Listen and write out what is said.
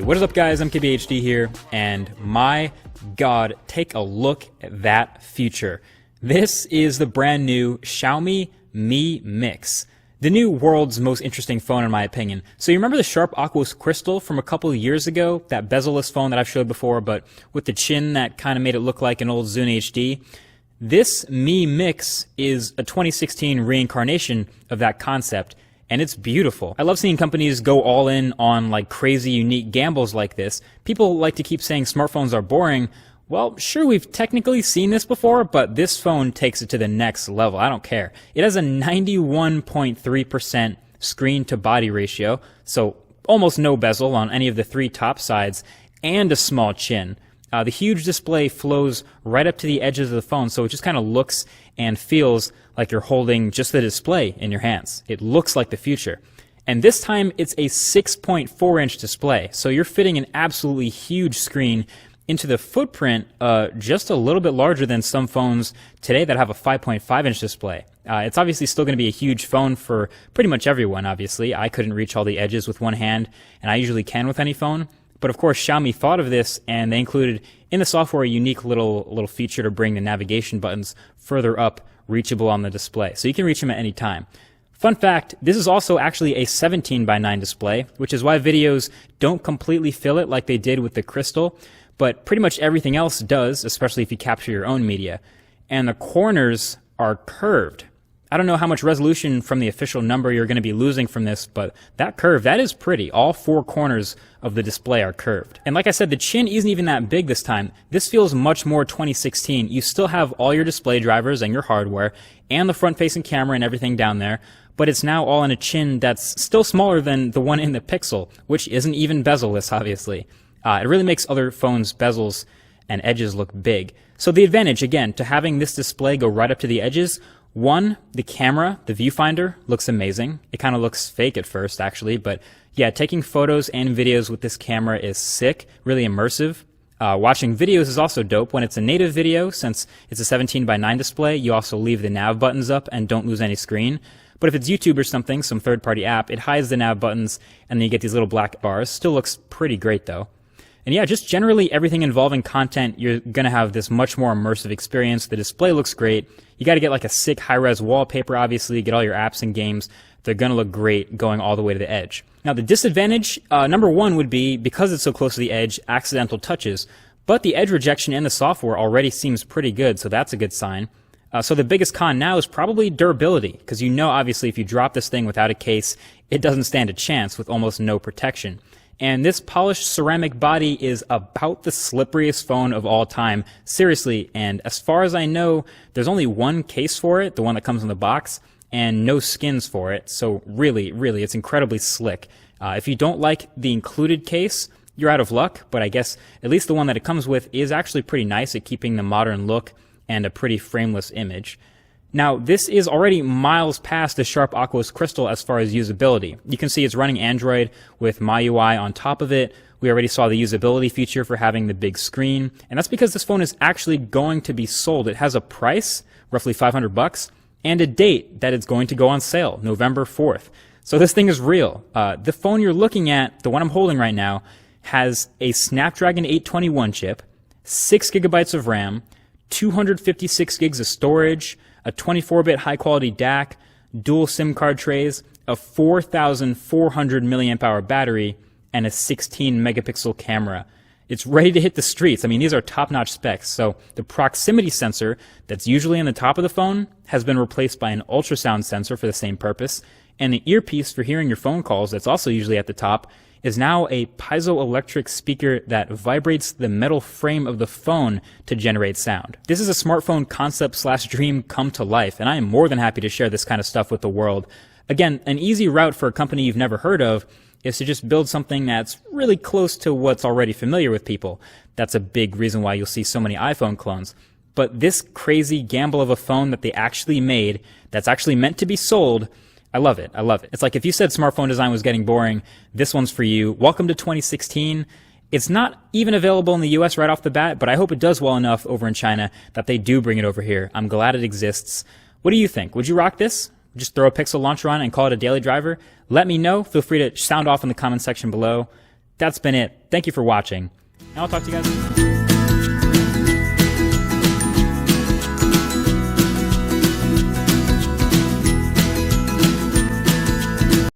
Hey, what is up guys, I'm KBHD here, and my god, take a look at that feature. This is the brand new Xiaomi Mi Mix, the new world's most interesting phone in my opinion. So you remember the sharp aqueous crystal from a couple of years ago, that bezel-less phone that I've showed before, but with the chin that kind of made it look like an old Zune HD? This Mi Mix is a 2016 reincarnation of that concept, and it's beautiful. I love seeing companies go all in on like crazy unique gambles like this. People like to keep saying smartphones are boring. Well, sure, we've technically seen this before, but this phone takes it to the next level. I don't care. It has a 91.3% screen to body ratio, so almost no bezel on any of the three top sides, and a small chin. The huge display flows right up to the edges of the phone, so it just kind of looks and feels like you're holding just the display in your hands. It looks like the future. And this time, it's a 6.4-inch display, so you're fitting an absolutely huge screen into the footprint just a little bit larger than some phones today that have a 5.5-inch display. It's obviously still going to be a huge phone for pretty much everyone, obviously. I couldn't reach all the edges with one hand, and I usually can with any phone. But of course, Xiaomi thought of this, and they included in the software a unique little feature to bring the navigation buttons further up, reachable on the display. So you can reach them at any time. Fun fact, this is also actually a 17:9 display, which is why videos don't completely fill it like they did with the Crystal, but pretty much everything else does, especially if you capture your own media. And the corners are curved. I don't know how much resolution from the official number you're going to be losing from this, but that curve, that is pretty. All four corners of the display are curved. And like I said, the chin isn't even that big this time. This feels much more 2016. You still have all your display drivers and your hardware and the front-facing camera and everything down there, but it's now all on a chin that's still smaller than the one in the Pixel, which isn't even bezel-less, obviously. It really makes other phones' bezels and edges look big. So the advantage, again, to having this display go right up to the edges, one, the camera, the viewfinder, looks amazing. It kind of looks fake at first, actually, but yeah, taking photos and videos with this camera is sick, really immersive. Watching videos is also dope. When it's a native video, since it's a 17:9 display, you also leave the nav buttons up and don't lose any screen. But if it's YouTube or something, some third-party app, it hides the nav buttons, and then you get these little black bars. Still looks pretty great, though. And yeah, just generally everything involving content, you're going to have this much more immersive experience. The display looks great. You got to get like a sick high-res wallpaper, obviously, get all your apps and games. They're going to look great going all the way to the edge. Now, the disadvantage, number one would be, because it's so close to the edge, accidental touches. But the edge rejection in the software already seems pretty good, so that's a good sign. So the biggest con now is probably durability, because you know, obviously, if you drop this thing without a case, it doesn't stand a chance with almost no protection. And this polished ceramic body is about the slipperiest phone of all time. Seriously, and as far as I know, there's only one case for it, the one that comes in the box, and no skins for it. So really, it's incredibly slick. If you don't like the included case, you're out of luck, but I guess at least the one that it comes with is actually pretty nice at keeping the modern look and a pretty frameless image. Now, this is already miles past the sharp aqueous crystal as far as usability. You can see it's running Android with MyUI on top of it. We already saw the usability feature for having the big screen, and that's because this phone is actually going to be sold. It has a price, roughly $500, and a date that it's going to go on sale, November 4th. So this thing is real. The phone you're looking at, the one I'm holding right now, has a Snapdragon 821 chip, 6 gigabytes of RAM, 256 gigs of storage, a 24-bit high-quality DAC, dual SIM card trays, a 4,400 milliamp hour battery, and a 16-megapixel camera. It's ready to hit the streets. I mean, these are top-notch specs. So the proximity sensor that's usually on the top of the phone has been replaced by an ultrasound sensor for the same purpose, and the earpiece for hearing your phone calls that's also usually at the top is now a piezoelectric speaker that vibrates the metal frame of the phone to generate sound. This is a smartphone concept/dream come to life, and I am more than happy to share this kind of stuff with the world. Again, an easy route for a company you've never heard of is to just build something that's really close to what's already familiar with people. That's a big reason why you'll see so many iPhone clones. But this crazy gamble of a phone that they actually made, that's actually meant to be sold, I love it. I love it. It's like if you said smartphone design was getting boring, this one's for you. Welcome to 2016. It's not even available in the US right off the bat, but I hope it does well enough over in China that they do bring it over here. I'm glad it exists. What do you think? Would you rock this? Just throw a Pixel launcher on and call it a daily driver? Let me know. Feel free to sound off in the comment section below. that's been it. Thank you for watching, and I'll talk to you guys.